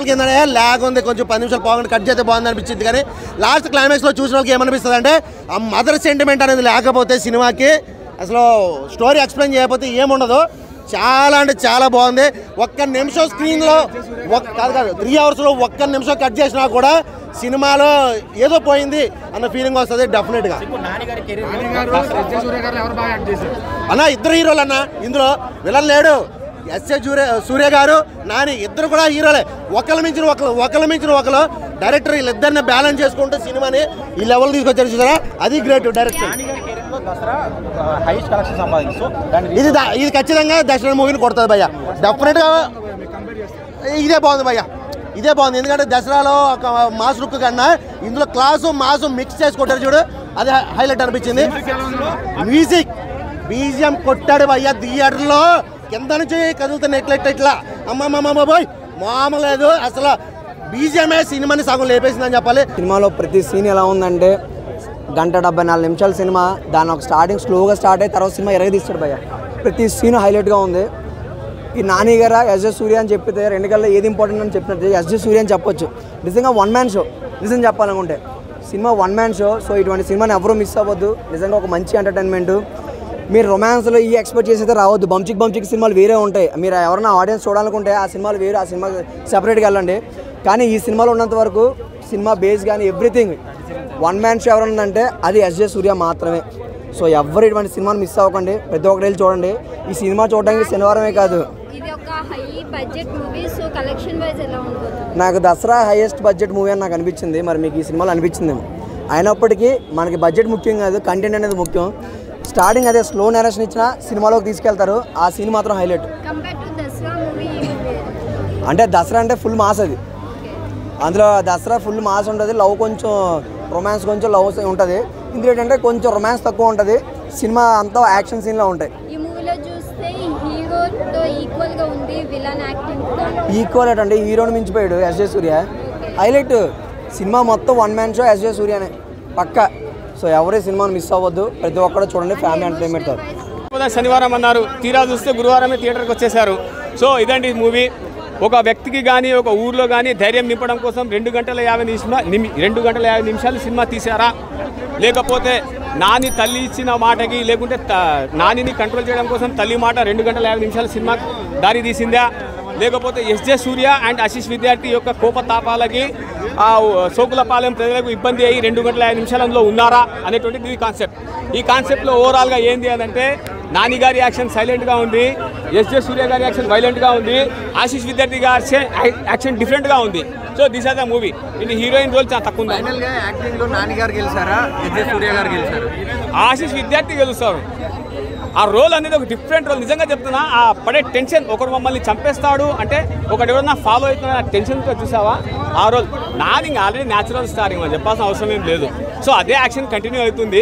కిందనే ల్యాగ్ ఉంది, కొంచెం 10 నిమిషాలు పోగానే కట్ చేస్తే బాగుంది అనిపించింది. కానీ లాస్ట్ క్లైమాక్స్లో చూసిన వాళ్ళకి ఏమనిపిస్తుంది అంటే ఆ మదర్ సెంటిమెంట్ అనేది లేకపోతే సినిమాకి అసలు స్టోరీ ఎక్స్ప్లెయిన్ చేయకపోతే ఏముండదు. చాలా అంటే చాలా బాగుంది. ఒక్క నిమిషం స్క్రీన్లో కాదు 3 అవర్స్లో ఒక్క నిమిషం కట్ చేసినా కూడా సినిమాలో ఏదో పోయింది అన్న ఫీలింగ్ వస్తుంది డెఫినెట్గా. అన్న ఇద్దరు హీరోలు అన్న, ఇందులో విలన్ లేడు. ఎస్ఏ సూర్య గారు, నాని ఇద్దరు కూడా హీరోలే. ఒకళ్ళ మించిన ఒకరు డైరెక్టర్ వీళ్ళిద్దరిని బ్యాలెన్స్ చేసుకుంటూ సినిమాని ఈ లెవెల్ తీసుకొచ్చారు చూసారా, అది గ్రేట్ డైరెక్షన్. ఇది ఖచ్చితంగా దసరా మూవీని కొడుతుంది భయ్య, డెఫినెట్గా ఇదే బాగుంది భయ్య, ఇదే బాగుంది. ఎందుకంటే దసరాలో ఒక మాస్ లుక్ కన్నా ఇందులో క్లాసు మాసు మిక్స్ చేసి కొట్టారు చూడు, అది హైలైట్ అనిపించింది. మ్యూజిక్ బీజిఎం కొట్టాడు భయ్య, థియేటర్లో కింద నుంచి కదులుతున్న ఇట్లా అమ్మమ్మ పోయ్ మామూలు లేదు అసలు. బీజిఎంఏ సినిమాని సగం లేపేసిందని చెప్పాలి. సినిమాలో ప్రతి సీన్ ఎలా ఉందంటే 1:74 నిమిషాల సినిమా, దాని ఒక స్టార్టింగ్ స్లోగా స్టార్ట్ అయ్యి తర్వాత సినిమా ఎరగదీస్తాడు భయ్య. ప్రతి సీన్ హైలైట్గా ఉంది. ఈ నాని గారా ఎస్జే సూర్య అని చెప్పితే రెండు కల్లా ఏది ఇంపార్టెంట్ అని చెప్పినట్టు ఎస్జే సూర్య అని చెప్పొచ్చు. నిజంగా 1 మ్యాన్ షో, నిజం చెప్పాలనుకుంటే సినిమా 1 మ్యాన్ షో. సో ఇటువంటి సినిమాని ఎవరూ మిస్ అవ్వద్దు. నిజంగా ఒక మంచి ఎంటర్టైన్మెంట్. మీరు రొమాన్స్లో ఈ ఎక్స్పెక్ట్ చేసి అయితే రావద్దు. బంచిక్ సినిమాలు వేరే ఉంటాయి. మీరు ఎవరైనా ఆడియన్స్ చూడాలనుకుంటే ఆ సినిమాలు వేరు, ఆ సినిమా సెపరేట్గా వెళ్ళండి. కానీ ఈ సినిమాలో ఉన్నంత వరకు సినిమా బేస్ కానీ ఎవ్రీథింగ్ 1 మ్యాన్ షో ఎవరు ఉందంటే అది ఎస్జే సూర్య మాత్రమే. సో ఎవరు ఇటువంటి సినిమాని మిస్ అవ్వకండి, ప్రతి ఒక్కరు వెళ్ళి చూడండి. ఈ సినిమా చూడడానికి శనివారమే కాదు, నాకు దసరా హైయెస్ట్ బడ్జెట్ మూవీ అని నాకు అనిపించింది. మరి మీకు ఈ సినిమాలో అనిపించిందేమో. అయినప్పటికీ మనకి బడ్జెట్ ముఖ్యం కాదు, కంటెంట్ అనేది ముఖ్యం. స్టార్టింగ్ అదే స్లో నేరేషన్ ఇచ్చిన సినిమాలోకి తీసుకెళ్తారు, ఆ సీన్ మాత్రం హైలైట్. అంటే దసరా అంటే ఫుల్ మాస్, అది అందులో దసరా ఫుల్ మాస్ ఉంటుంది. లవ్ కొంచెం రొమాన్స్, కొంచెం లవ్ ఉంటుంది. ఇందులో ఏంటంటే కొంచెం రొమాన్స్ తక్కువ ఉంటుంది. సినిమా అంతా యాక్షన్ సీన్లో ఉంటాయి. ఈక్వల్ అంటే హీరోని మించిపోయాడు ఎస్జే సూర్య, హైలైట్. సినిమా మొత్తం 1 మ్యాన్ షో ఎస్జే సూర్యనే పక్కా. సో ఎవరి సినిమాను మిస్ అవ్వద్దు, ప్రతి ఒక్కరు చూడండి, ఫ్యామిలీ ఎంటర్టైన్మెంట్. శనివారం అన్నారు, తీరా చూస్తే గురువారమే థియేటర్కి వచ్చేసారు. సో ఇదండి మూవీ. ఒక వ్యక్తికి కానీ ఒక ఊర్లో కానీ ధైర్యం నింపడం కోసం 2 గంటల 50 నిమిషాలు సినిమా తీశారా, లేకపోతే నాని తల్లి ఇచ్చిన మాటకి, లేకుంటే నానిని కంట్రోల్ చేయడం కోసం తల్లి మాట 2 గంటల 50 నిమిషాల సినిమా దారి తీసిందా, లేకపోతే ఎస్జే సూర్య అండ్ ఆశీష్ విద్యార్థి యొక్క కోపతాపాలకి సోకులపాలెం ప్రజలకు ఇబ్బంది అయ్యి 2 గంటల 5 నిమిషాలలో ఉన్నారా అనేటువంటిది ఈ కాన్సెప్ట్. ఈ కాన్సెప్ట్లో ఓవరాల్గా ఏంది అంటే నాని గారి యాక్షన్ సైలెంట్గా ఉంది, ఎస్జే సూర్య గారి యాక్షన్ వైలెంట్గా ఉంది, ఆశీష్ విద్యార్థి గారి యాక్షన్ డిఫరెంట్గా ఉంది. So this are the movie. ఇది హీరోయిన్ రోల్ చాలా తక్కువ ఉంది. ఆశీష్ విద్యార్థి గెలుస్తారు. ఆ రోల్ అనేది ఒక డిఫరెంట్ రోల్. నిజంగా చెప్తున్నా, ఆ పడే టెన్షన్, ఒకడు మమ్మల్ని చంపేస్తాడు అంటే ఒకటి ఎవరన్నా ఫాలో అవుతున్నా టెన్షన్తో చూసావా ఆ role. Nani already natural star, ఇంకా చెప్పాల్సిన అవసరం ఏం లేదు. సో అదే యాక్షన్ కంటిన్యూ అవుతుంది.